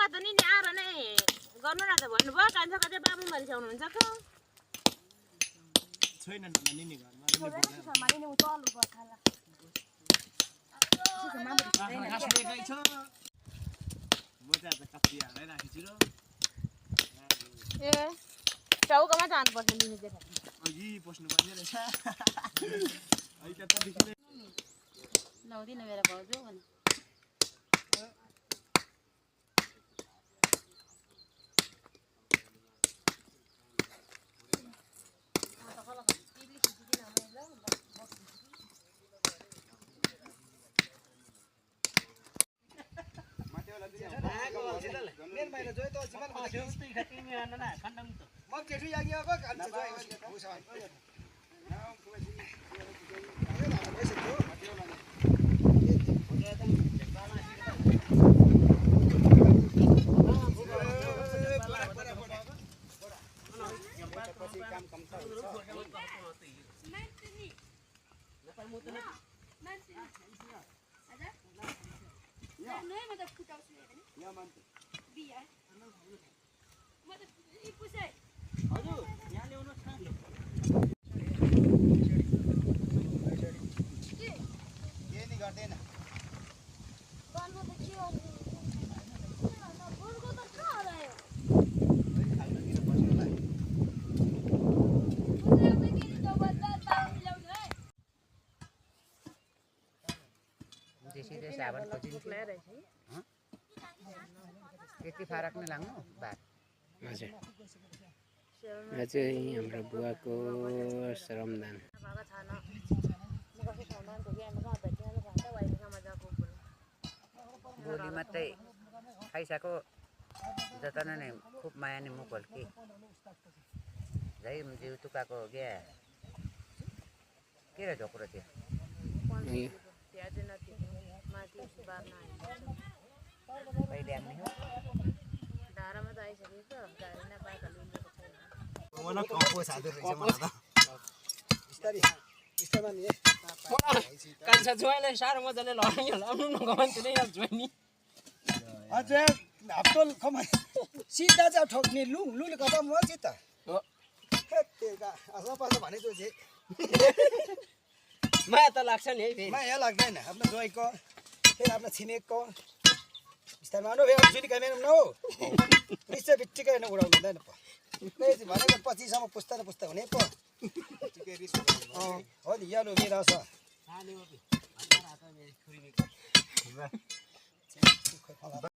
जग्गा त नि आएर नै गर्नु न त भन्नुभयो कान्छ कतै बाबु मरिसाउनु हुन्छ त छैन न निनी घरमा समालिने उ चल्नु पर्छ होला म चाहिँ आज कति हालै राखेछु र ए चौकामा जानुपर्छ लिनु चाहिँ अघि पस्नु पर्ने रहेछ अहिले त देखि नै लाउँदिन मेरो भाउजू भने साबन खोजिन्छ यति फरक नै लाग्नु बात हजुर आज हाम्रो बुवाको श्रमदान बोली मात्रै खाइसक्यो जतना नै खुब माया नि मुखल कि झै जिउ तुकाको ग्या के रहेछ कुरो त्यो कहिले आउने हो धारामा त आइसकेको गाडी नपाएको मलाई कम्पो साधु रहेछ मलाई त बिस्तारै बिस्तारमा नि कान्छा जुवाइले साह्रो मजाले लगायो लाउनु नगमान्थ्यो नि यहाँ जुवाइ नि अझै हप्तल कमाइ सिधा चाहिँ ठोक्ने लुले कता म चित्त हो तेका असो पासो भनेको चाहिँ माया त लाग्छ नि है फेरि माया लाग्दैन आफ्नो जोइको फेरि आफ्नो छिमेकको बिस्तारमा आउनु फेरि सुनि कामेर न हो निश्चय बित्तिकै होइन उडाउनु हुँदैन पो भनेको 25 सम्म पुस्ता र पुस्ता हुने पो हो नि यालो मेरो छ